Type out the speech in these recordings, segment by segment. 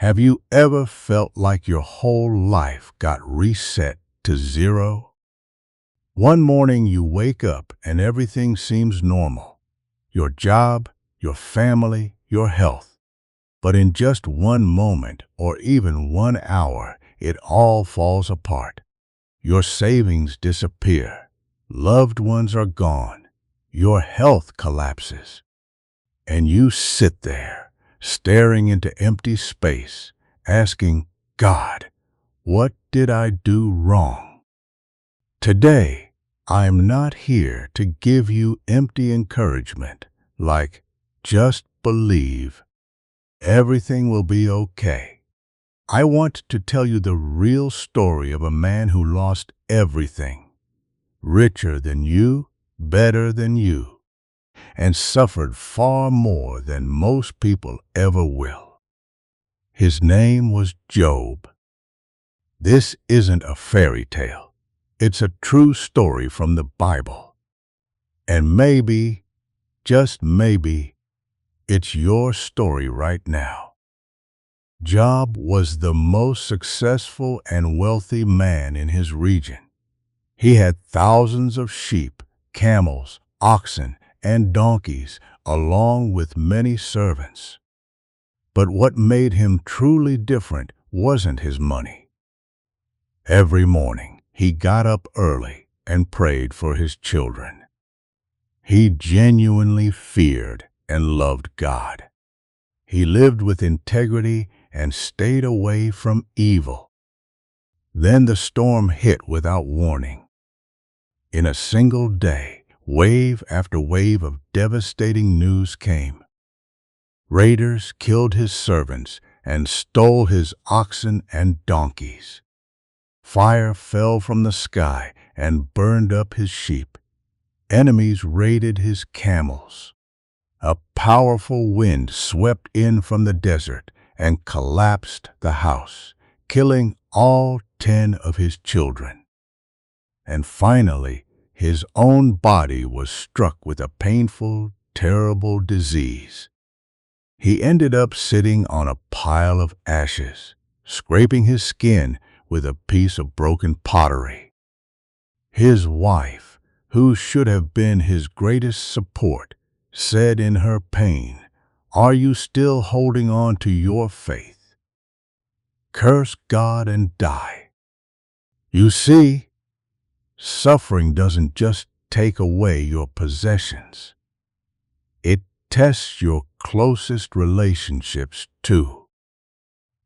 Have you ever felt like your whole life got reset to zero? One morning you wake up and everything seems normal. Your job, your family, your health. But in just one moment or even 1 hour, it all falls apart. Your savings disappear. Loved ones are gone. Your health collapses. And you sit there, staring into empty space, asking, God, what did I do wrong? Today, I'm not here to give you empty encouragement, like, just believe. Everything will be okay. I want to tell you the real story of a man who lost everything, richer than you, better than you, and suffered far more than most people ever will. His name was Job. This isn't a fairy tale. It's a true story from the Bible. And maybe, just maybe, it's your story right now. Job was the most successful and wealthy man in his region. He had thousands of sheep, camels, oxen, and donkeys, along with many servants. But what made him truly different wasn't his money. Every morning, he got up early and prayed for his children. He genuinely feared and loved God. He lived with integrity and stayed away from evil. Then the storm hit without warning. In a single day, wave after wave of devastating news came. Raiders killed his servants and stole his oxen and donkeys. Fire fell from the sky and burned up his sheep. Enemies raided his camels. A powerful wind swept in from the desert and collapsed the house, killing all 10 of his children. And finally, his own body was struck with a painful, terrible disease. He ended up sitting on a pile of ashes, scraping his skin with a piece of broken pottery. His wife, who should have been his greatest support, said in her pain, "Are you still holding on to your faith? Curse God and die." You see, suffering doesn't just take away your possessions. It tests your closest relationships too.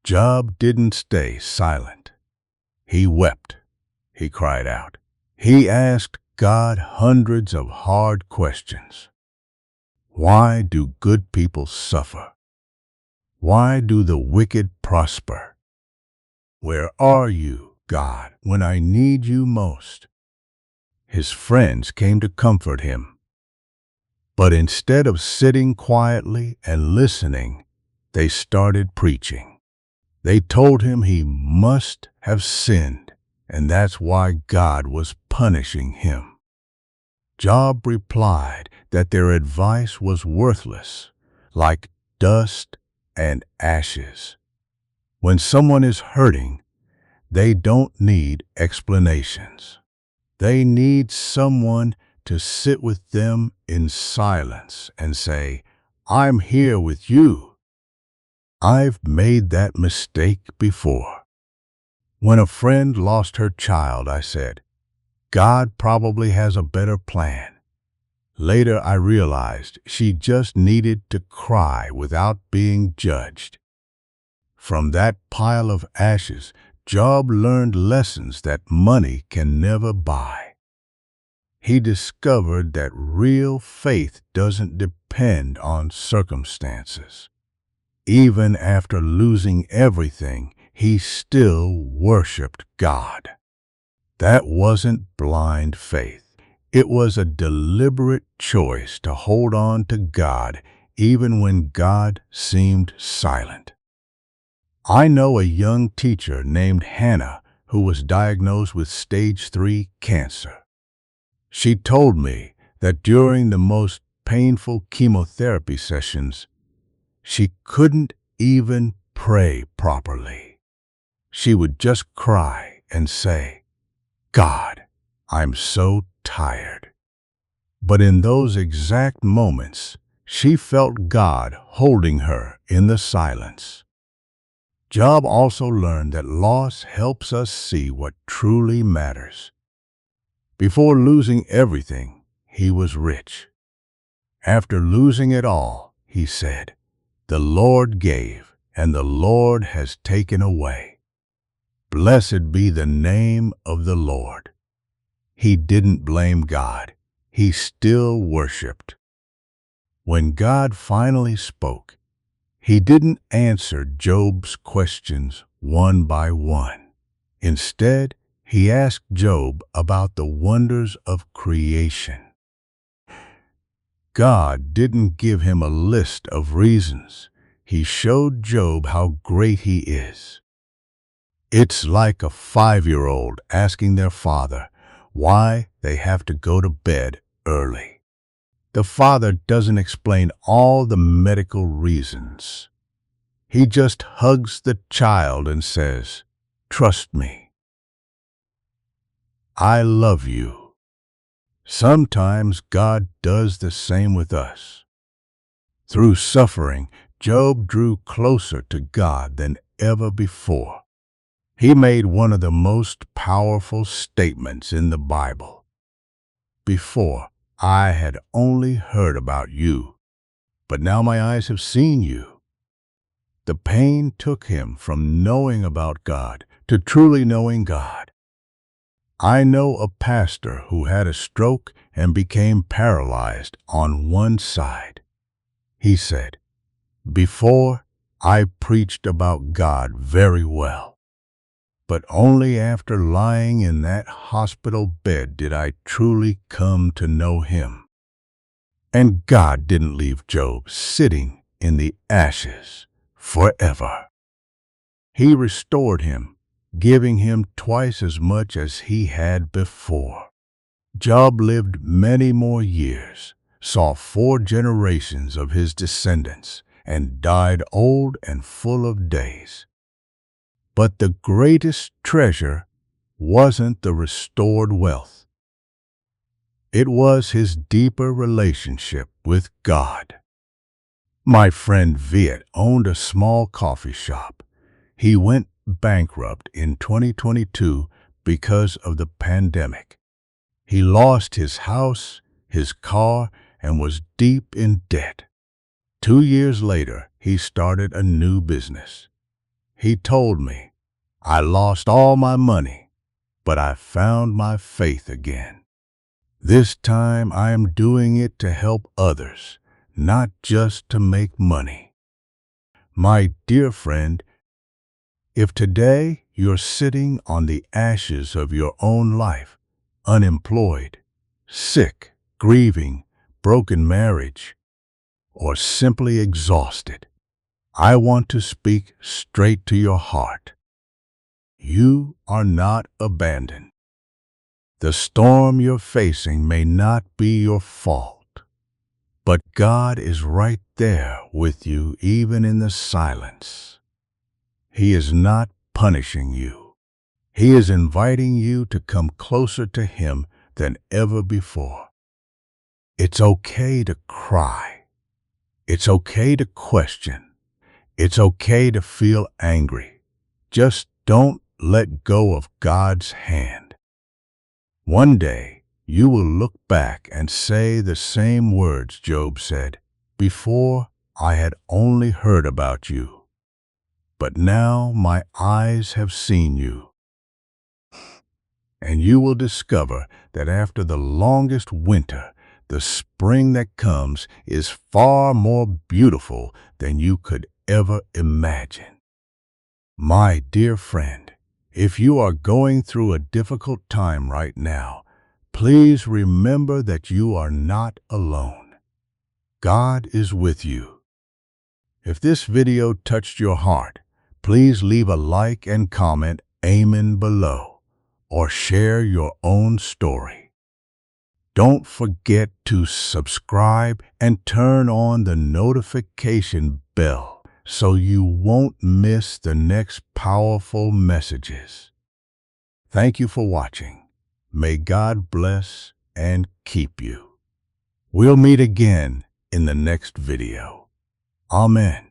Job didn't stay silent. He wept. He cried out. He asked God hundreds of hard questions. Why do good people suffer? Why do the wicked prosper? Where are you, God, when I need you most? His friends came to comfort him. But instead of sitting quietly and listening, they started preaching. They told him he must have sinned, and that's why God was punishing him. Job replied that their advice was worthless, like dust and ashes. When someone is hurting, they don't need explanations. They need someone to sit with them in silence and say, "I'm here with you." I've made that mistake before. When a friend lost her child, I said, "God probably has a better plan." Later, I realized she just needed to cry without being judged. From that pile of ashes, Job learned lessons that money can never buy. He discovered that real faith doesn't depend on circumstances. Even after losing everything, he still worshiped God. That wasn't blind faith. It was a deliberate choice to hold on to God even when God seemed silent. I know a young teacher named Hannah who was diagnosed with stage 3 cancer. She told me that during the most painful chemotherapy sessions, she couldn't even pray properly. She would just cry and say, "God, I'm so tired." But in those exact moments, she felt God holding her in the silence. Job also learned that loss helps us see what truly matters. Before losing everything, he was rich. After losing it all, he said, "The Lord gave, and the Lord has taken away. Blessed be the name of the Lord." He didn't blame God. He still worshiped. When God finally spoke, he didn't answer Job's questions one by one. Instead, he asked Job about the wonders of creation. God didn't give him a list of reasons. He showed Job how great he is. It's like a 5-year-old asking their father why they have to go to bed early. The father doesn't explain all the medical reasons. He just hugs the child and says, "Trust me. I love you." Sometimes God does the same with us. Through suffering, Job drew closer to God than ever before. He made one of the most powerful statements in the Bible. "Before, I had only heard about you, but now my eyes have seen you." The pain took him from knowing about God to truly knowing God. I know a pastor who had a stroke and became paralyzed on one side. He said, "Before, I preached about God very well, but only after lying in that hospital bed did I truly come to know Him." And God didn't leave Job sitting in the ashes forever. He restored him, giving him twice as much as he had before. Job lived many more years, saw 4 generations of his descendants, and died old and full of days. But the greatest treasure wasn't the restored wealth. It was his deeper relationship with God. My friend Viet owned a small coffee shop. He went bankrupt in 2022 because of the pandemic. He lost his house, his car, and was deep in debt. 2 years later, he started a new business. He told me, "I lost all my money, but I found my faith again. This time I am doing it to help others, not just to make money." My dear friend, if today you're sitting on the ashes of your own life, unemployed, sick, grieving, broken marriage, or simply exhausted, I want to speak straight to your heart. You are not abandoned. The storm you're facing may not be your fault, but God is right there with you even in the silence. He is not punishing you. He is inviting you to come closer to Him than ever before. It's okay to cry. It's okay to question. It's okay to feel angry. Just don't let go of God's hand. One day, you will look back and say the same words Job said, "Before, I had only heard about you, but now my eyes have seen you." And you will discover that after the longest winter, the spring that comes is far more beautiful than you could ever imagine. My dear friend, if you are going through a difficult time right now, please remember that you are not alone. God is with you. If this video touched your heart, please leave a like and comment "Amen" below, or share your own story. Don't forget to subscribe and turn on the notification bell so you won't miss the next powerful messages. Thank you for watching. May God bless and keep you. We'll meet again in the next video. Amen.